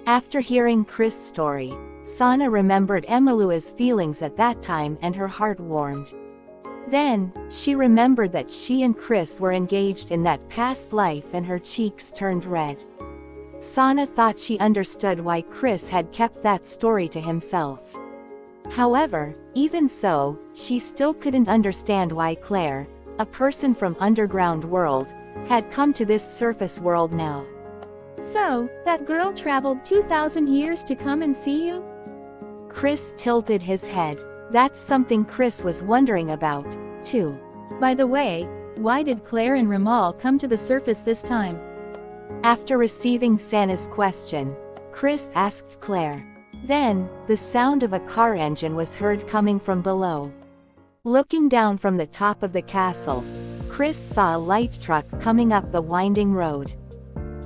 After hearing Chris' story, Sana remembered Emilua's feelings at that time and her heart warmed. Then, she remembered that she and Chris were engaged in that past life and her cheeks turned red. Sana thought she understood why Chris had kept that story to himself. However, even so, she still couldn't understand why Clare, a person from underground world, had come to this surface world now. So, that girl traveled 2,000 years to come and see you? Chris tilted his head. That's something Chris was wondering about, too. By the way, why did Clare and Ramal come to the surface this time? After receiving Sana's question, Chris asked Clare. Then, the sound of a car engine was heard coming from below. Looking down from the top of the castle, Chris saw a light truck coming up the winding road.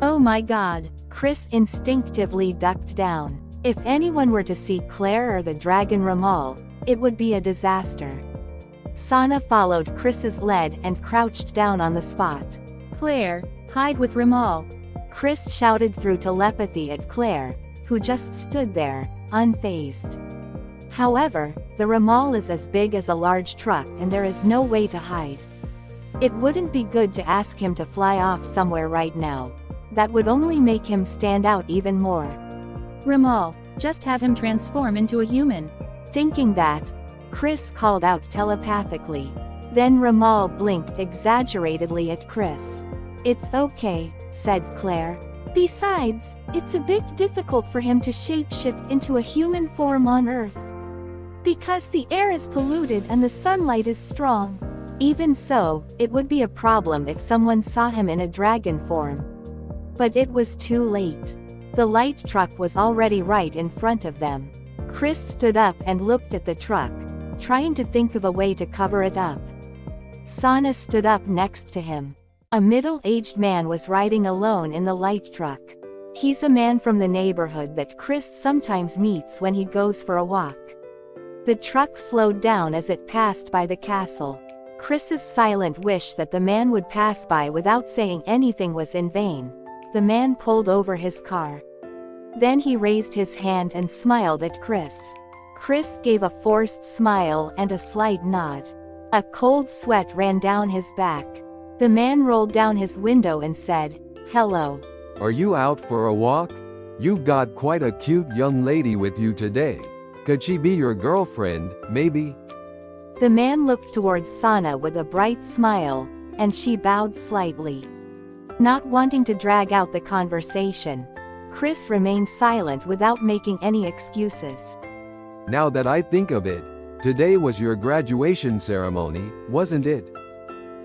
Oh my god! Chris instinctively ducked down. If anyone were to see Clare or the dragon Ramal, it would be a disaster. Sana followed Chris's lead and crouched down on the spot. Clare, hide with Ramal. Chris shouted through telepathy at Clare, who just stood there, unfazed. However, the Ramal is as big as a large truck and there is no way to hide. It wouldn't be good to ask him to fly off somewhere right now. That would only make him stand out even more. Ramal, just have him transform into a human. Thinking that, Chris called out telepathically. Then Ramal blinked exaggeratedly at Chris. It's okay, said Clare. Besides, it's a bit difficult for him to shapeshift into a human form on Earth. Because the air is polluted and the sunlight is strong. Even so, it would be a problem if someone saw him in a dragon form. But it was too late. The light truck was already right in front of them. Chris stood up and looked at the truck, trying to think of a way to cover it up. Sana stood up next to him. A middle-aged man was riding alone in the light truck. He's a man from the neighborhood that Chris sometimes meets when he goes for a walk. The truck slowed down as it passed by the castle. Chris's silent wish that the man would pass by without saying anything was in vain. The man pulled over his car. Then he raised his hand and smiled at Chris. Chris gave a forced smile and a slight nod. A cold sweat ran down his back. The man rolled down his window and said, "Hello. Are you out for a walk? You've got quite a cute young lady with you today. Could she be your girlfriend, maybe?" The man looked towards Sana with a bright smile, and she bowed slightly. Not wanting to drag out the conversation, Chris remained silent without making any excuses. Now that I think of it, today was your graduation ceremony, wasn't it?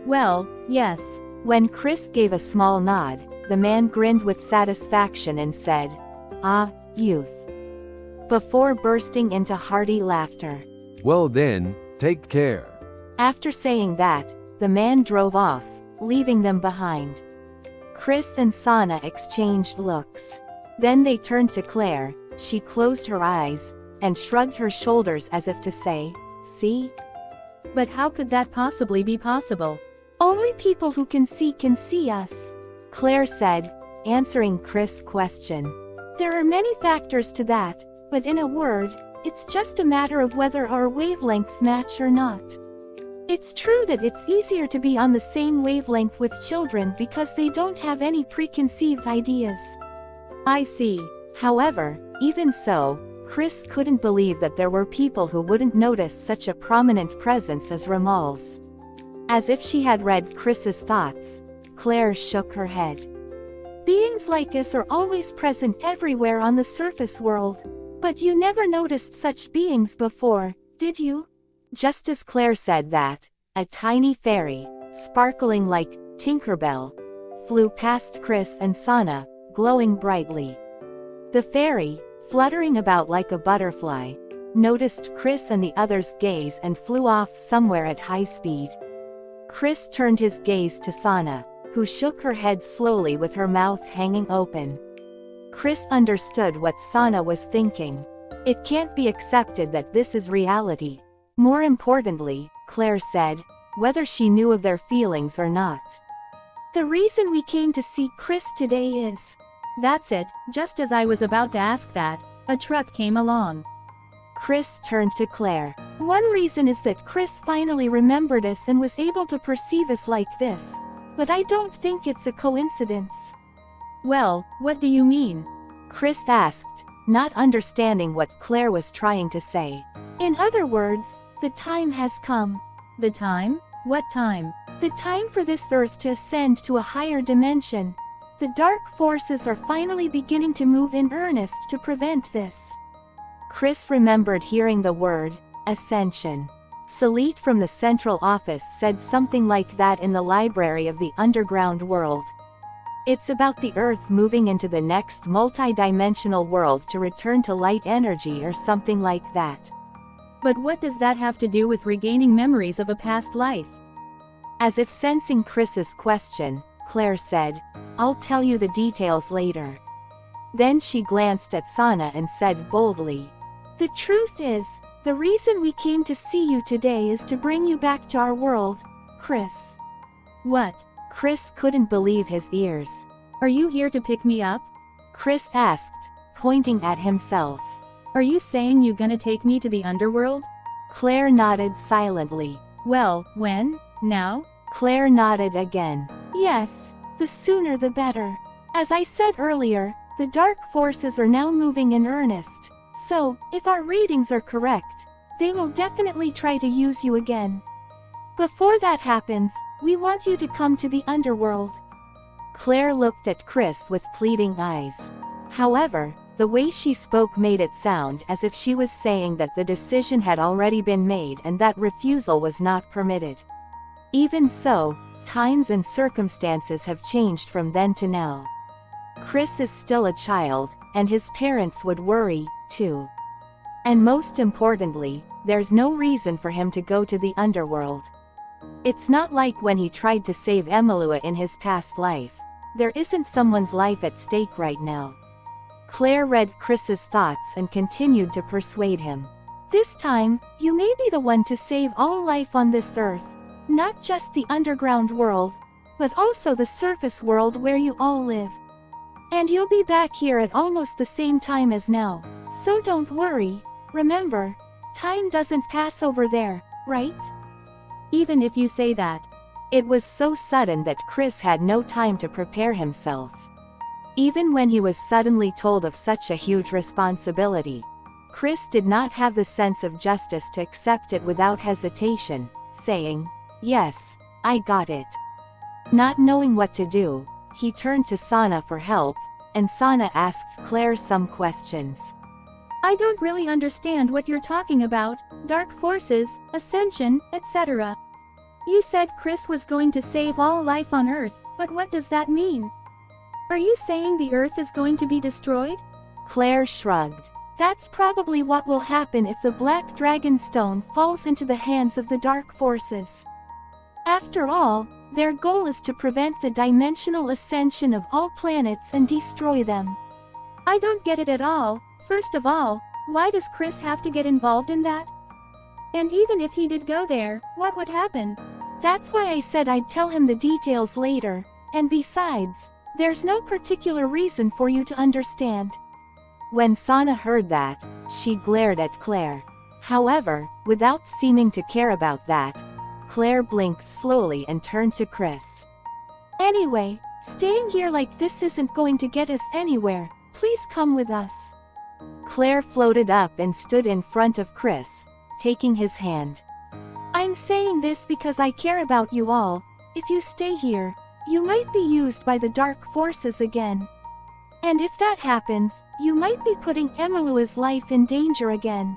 Well, yes. When Chris gave a small nod, the man grinned with satisfaction and said, "Ah, youth," before bursting into hearty laughter. Well then, take care. After saying that, the man drove off, leaving them behind. Chris and Sana exchanged looks. Then they turned to Clare. She closed her eyes, and shrugged her shoulders as if to say, "See? But how could that possibly be possible? Only people who can see us," Clare said, answering Chris' question. "There are many factors to that, but in a word, it's just a matter of whether our wavelengths match or not. It's true that it's easier to be on the same wavelength with children because they don't have any preconceived ideas." I see. However, even so, Chris couldn't believe that there were people who wouldn't notice such a prominent presence as Ramal's. As if she had read Chris's thoughts, Clare shook her head. "Beings like us are always present everywhere on the surface world. But you never noticed such beings before, did you?" Just as Clare said that, a tiny fairy, sparkling like Tinkerbell, flew past Chris and Sana, glowing brightly. The fairy, fluttering about like a butterfly, noticed Chris and the others' gaze and flew off somewhere at high speed. Chris turned his gaze to Sana, who shook her head slowly with her mouth hanging open. Chris understood what Sana was thinking. It can't be accepted that this is reality. More importantly, Clare said, whether she knew of their feelings or not. "The reason we came to see Chris today is..." That's it, just as I was about to ask that, a truck came along. Chris turned to Claire. One reason is that Chris finally remembered us and was able to perceive us like this. But I don't think it's a coincidence. Well, what do you mean? Chris asked, not understanding what Claire was trying to say. In other words, the time has come. The time? What time? The time for this Earth to ascend to a higher dimension. The dark forces are finally beginning to move in earnest to prevent this. Chris remembered hearing the word, Ascension. Salit from the central office said something like that in the library of the underground world. It's about the Earth moving into the next multi-dimensional world to return to light energy or something like that. But what does that have to do with regaining memories of a past life? As if sensing Chris's question, Claire said, I'll tell you the details later. Then she glanced at Sana and said boldly, the truth is, the reason we came to see you today is to bring you back to our world, Chris. What? Chris couldn't believe his ears. Are you here to pick me up? Chris asked, pointing at himself. Are you saying you gonna take me to the underworld? Claire nodded silently. Well, when? Now? Claire nodded again. Yes, the sooner the better. As I said earlier, the dark forces are now moving in earnest. So, if our readings are correct, they will definitely try to use you again. Before that happens, we want you to come to the underworld. Claire looked at Chris with pleading eyes. However, the way she spoke made it sound as if she was saying that the decision had already been made and that refusal was not permitted. Even so, times and circumstances have changed from then to now. Chris is still a child, and his parents would worry, too. And most importantly, there's no reason for him to go to the underworld. It's not like when he tried to save Emelua in his past life. There isn't someone's life at stake right now. Claire read Chris's thoughts and continued to persuade him. This time, you may be the one to save all life on this Earth. Not just the underground world, but also the surface world where you all live. And you'll be back here at almost the same time as now. So don't worry. Remember, time doesn't pass over there, right? Even if you say that. It was so sudden that Chris had no time to prepare himself. Even when he was suddenly told of such a huge responsibility, Chris did not have the sense of justice to accept it without hesitation, saying, yes, I got it. Not knowing what to do, he turned to Sana for help, and Sana asked Claire some questions. I don't really understand what you're talking about, dark forces, ascension, etc. You said Chris was going to save all life on Earth, but what does that mean? Are you saying the Earth is going to be destroyed? Claire shrugged. That's probably what will happen if the Black Dragon Stone falls into the hands of the dark forces. After all, their goal is to prevent the dimensional ascension of all planets and destroy them. I don't get it at all. First of all, why does Chris have to get involved in that? And even if he did go there, what would happen? That's why I said I'd tell him the details later, and besides, there's no particular reason for you to understand. When Sana heard that, she glared at Claire. However, without seeming to care about that, Claire blinked slowly and turned to Chris. Anyway, staying here like this isn't going to get us anywhere. Please come with us. Claire floated up and stood in front of Chris, taking his hand. I'm saying this because I care about you all. If you stay here, you might be used by the dark forces again. And if that happens, you might be putting Emelua's life in danger again.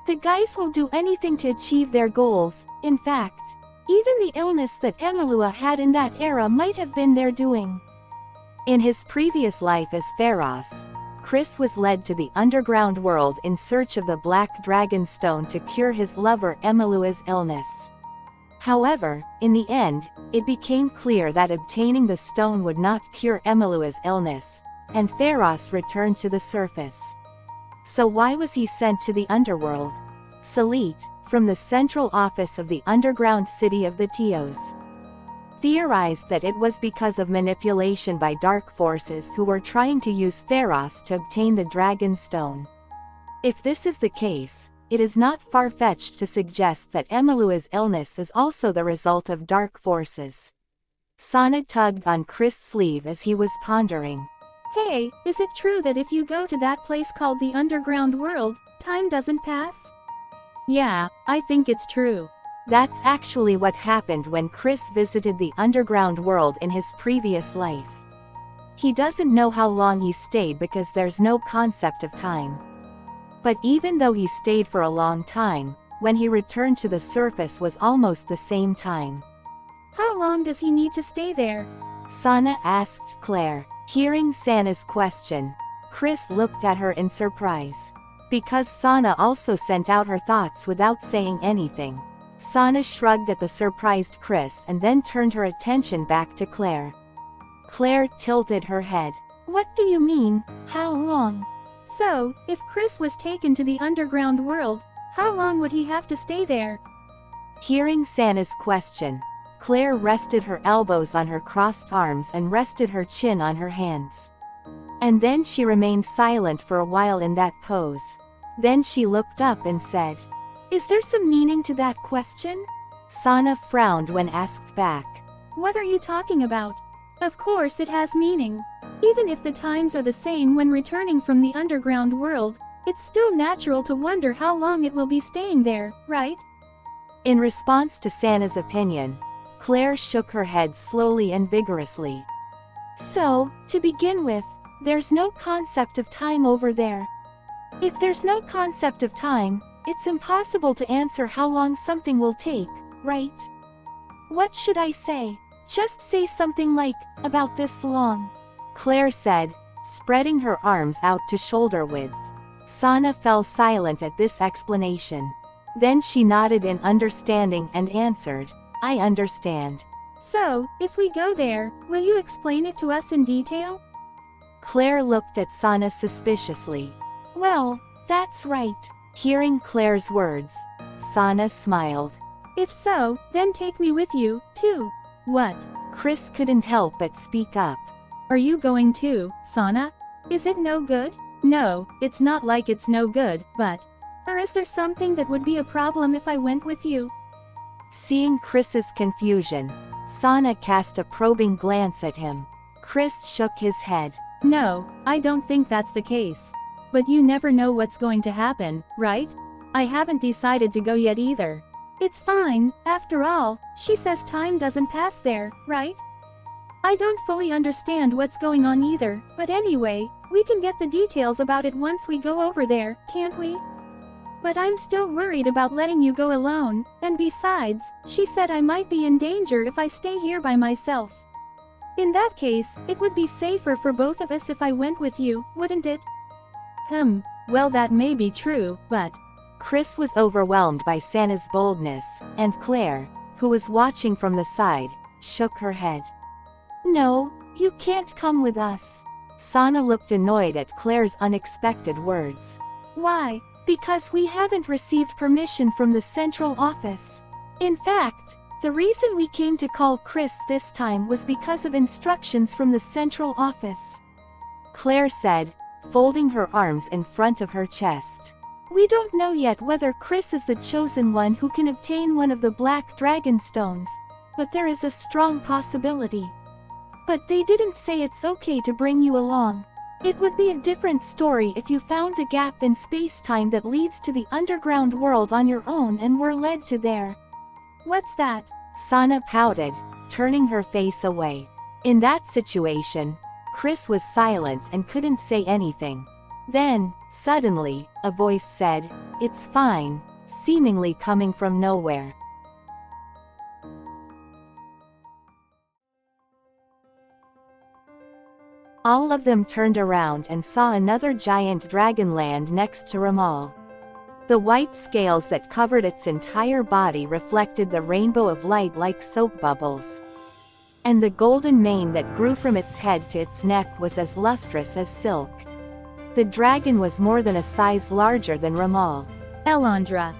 The guys will do anything to achieve their goals. In fact, even the illness that Emelua had in that era might have been their doing. In his previous life as Pharos, Chris was led to the underground world in search of the Black Dragon Stone to cure his lover Emelua's illness. However, in the end, it became clear that obtaining the stone would not cure Emelua's illness, and Pharos returned to the surface. So why was he sent to the underworld? Salit, from the central office of the underground city of the Tios. theorized that it was because of manipulation by dark forces who were trying to use Pharos to obtain the Dragon Stone. If this is the case, it is not far-fetched to suggest that Emilua's illness is also the result of dark forces. Sana tugged on Chris' sleeve as he was pondering. Hey, is it true that if you go to that place called the underground world, time doesn't pass? Yeah, I think it's true. That's actually what happened when Chris visited the underground world in his previous life. He doesn't know how long he stayed because there's no concept of time. But even though he stayed for a long time, when he returned to the surface was almost the same time. How long does he need to stay there? Sana asked Clare. Hearing Sana's question, Chris looked at her in surprise. Because Sana also sent out her thoughts without saying anything. Sana shrugged at the surprised Chris and then turned her attention back to Clare. Clare tilted her head. What do you mean, how long? So, if Chris was taken to the underground world, how long would he have to stay there? Hearing Sana's question, Clare rested her elbows on her crossed arms and rested her chin on her hands. And then she remained silent for a while in that pose. Then she looked up and said, Is there some meaning to that question? Sana frowned when asked back. What are you talking about? Of course it has meaning. Even if the times are the same when returning from the underground world, it's still natural to wonder how long it will be staying there, right? In response to Sana's opinion, Clare shook her head slowly and vigorously. So, to begin with, there's no concept of time over there. If there's no concept of time, it's impossible to answer how long something will take, right? What should I say? Just say something like, about this long. Clare said, spreading her arms out to shoulder width. Sana fell silent at this explanation. Then she nodded in understanding and answered, I understand. So, if we go there, will you explain it to us in detail? Clare looked at Sana suspiciously. Well, that's right. Hearing Clare's words, Sana smiled. If so, then take me with you, too. What? Chris couldn't help but speak up. Are you going too, Sana? Is it no good? No, it's not like it's no good, but... Or is there something that would be a problem if I went with you? Seeing Chris's confusion, Sana cast a probing glance at him. Chris shook his head. No, I don't think that's the case. But you never know what's going to happen, right? I haven't decided to go yet either. It's fine, after all, she says time doesn't pass there, right? I don't fully understand what's going on either, but anyway, we can get the details about it once we go over there, can't we? But I'm still worried about letting you go alone, and besides, she said I might be in danger if I stay here by myself. In that case, it would be safer for both of us if I went with you, wouldn't it? Well that may be true, but... Chris was overwhelmed by Sana's boldness, and Clare, who was watching from the side, shook her head. No, you can't come with us. Sana looked annoyed at Clare's unexpected words. Why? Because we haven't received permission from the central office. In fact, the reason we came to call Chris this time was because of instructions from the central office. Clare said, folding her arms in front of her chest. We don't know yet whether Chris is the chosen one who can obtain one of the Black Dragon Stones, but there is a strong possibility. But they didn't say it's okay to bring you along. It would be a different story if you found the gap in space-time that leads to the underground world on your own and were led to there. What's that? Sana pouted, turning her face away. In that situation, Chris was silent and couldn't say anything. Then, suddenly, a voice said, "It's fine," seemingly coming from nowhere. All of them turned around and saw another giant dragon land next to Ramal. The white scales that covered its entire body reflected the rainbow of light like soap bubbles. And the golden mane that grew from its head to its neck was as lustrous as silk. The dragon was more than a size larger than Ramal. Elandra.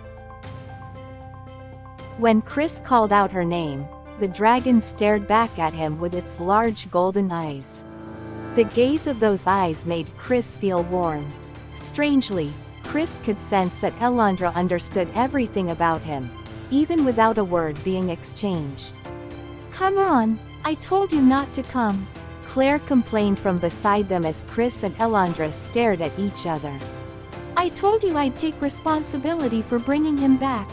When Chris called out her name, The dragon stared back at him with its large golden eyes. The gaze of those eyes made Chris feel warm. Strangely, Chris could sense that Elandra understood everything about him, even without a word being exchanged. Come on, I told you not to come. Clare complained from beside them as Chris and Elandra stared at each other. I told you I'd take responsibility for bringing him back.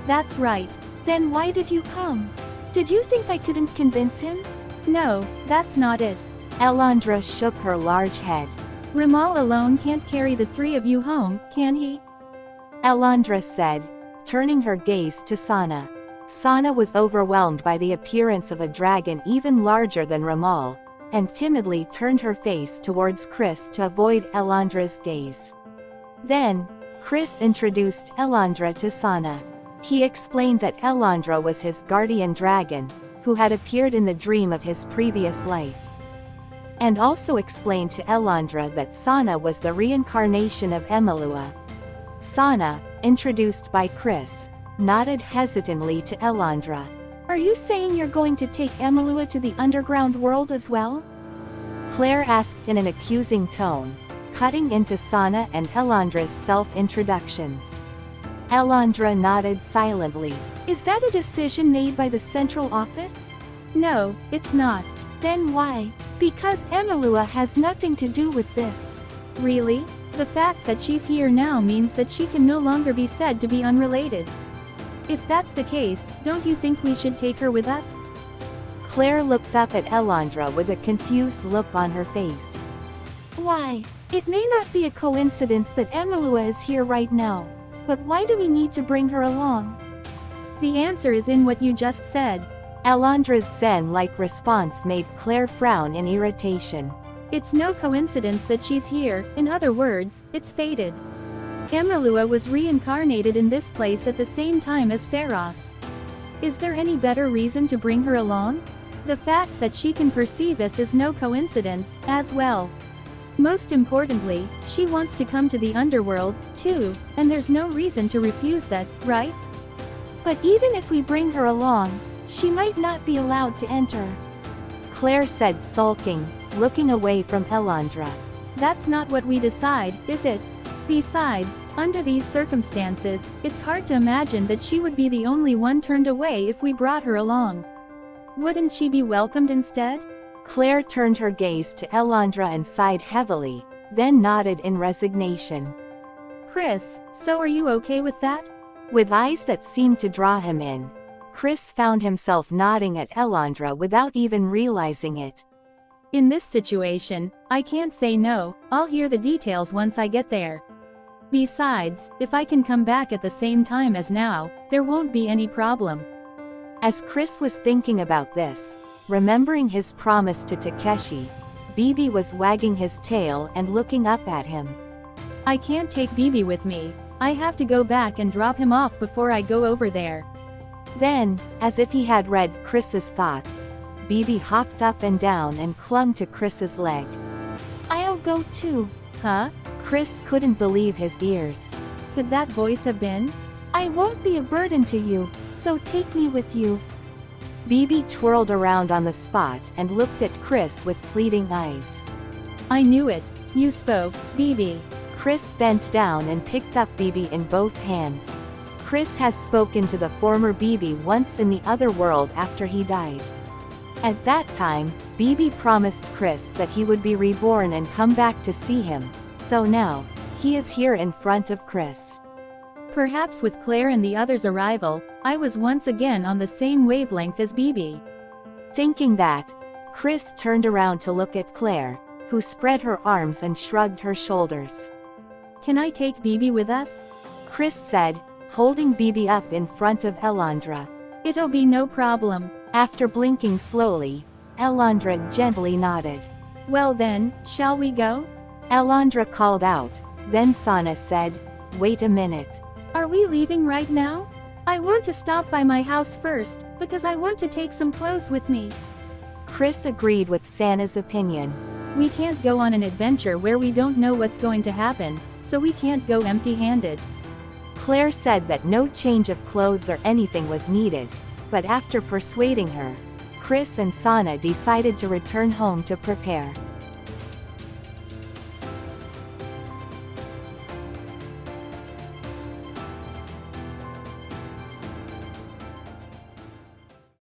That's right. Then why did you come? Did you think I couldn't convince him? No, that's not it. Elandra shook her large head. Ramal alone can't carry the three of you home, can he? Elandra said, turning her gaze to Sana. Sana was overwhelmed by the appearance of a dragon even larger than Ramal, and timidly turned her face towards Chris to avoid Elandra's gaze. Then, Chris introduced Elandra to Sana. He explained that Elandra was his guardian dragon, who had appeared in the dream of his previous life. And also explained to Elandra that Sana was the reincarnation of Emalua. Sana, introduced by Chris, nodded hesitantly to Elandra. Are you saying you're going to take Emalua to the underground world as well? Clare asked in an accusing tone, cutting into Sana and Elandra's self-introductions. Elandra nodded silently. Is that a decision made by the central office? No, it's not. Then why? Because Emalua has nothing to do with this. Really? The fact that she's here now means that she can no longer be said to be unrelated. If that's the case, don't you think we should take her with us? Clare looked up at Elandra with a confused look on her face. Why? It may not be a coincidence that Emalua is here right now. But why do we need to bring her along? The answer is in what you just said. Elandra's zen-like response made Clare frown in irritation. It's no coincidence that she's here, in other words, it's fated. Emalua was reincarnated in this place at the same time as Pharos. Is there any better reason to bring her along? The fact that she can perceive us is no coincidence, as well. Most importantly, she wants to come to the underworld, too, and there's no reason to refuse that, right? But even if we bring her along, she might not be allowed to enter. Clare said, sulking, looking away from Elandra. That's not what we decide, is it? Besides, under these circumstances, it's hard to imagine that she would be the only one turned away if we brought her along. Wouldn't she be welcomed instead? Clare turned her gaze to Elandra and sighed heavily, then nodded in resignation. Chris, so are you okay with that? With eyes that seemed to draw him in, Chris found himself nodding at Elandra without even realizing it. In this situation, I can't say no. I'll hear the details once I get there. Besides, if I can come back at the same time as now, there won't be any problem. As Chris was thinking about this, remembering his promise to Takeshi, Bibi was wagging his tail and looking up at him. I can't take Bibi with me. I have to go back and drop him off before I go over there. Then, as if he had read Chris's thoughts, Bibi hopped up and down and clung to Chris's leg. I'll go too. Huh? Chris couldn't believe his ears. Could that voice have been? I won't be a burden to you, so take me with you. Bibi twirled around on the spot and looked at Chris with pleading eyes. I knew it. You spoke, Bibi. Chris bent down and picked up Bibi in both hands. Chris has spoken to the former Bibi once in the other world after he died. At that time, Bibi promised Chris that he would be reborn and come back to see him, so now, he is here in front of Chris. Perhaps with Clare and the others' arrival, I was once again on the same wavelength as Bibi. Thinking that, Chris turned around to look at Clare, who spread her arms and shrugged her shoulders. Can I take Bibi with us? Chris said, holding Bibi up in front of Elandra. It'll be no problem. After blinking slowly, Elandra gently nodded. Well then, shall we go? Elandra called out, then Sana said, wait a minute. Are we leaving right now? I want to stop by my house first, because I want to take some clothes with me. Chris agreed with Sana's opinion. We can't go on an adventure where we don't know what's going to happen, so we can't go empty-handed. Clare said that no change of clothes or anything was needed, but after persuading her, Chris and Sana decided to return home to prepare.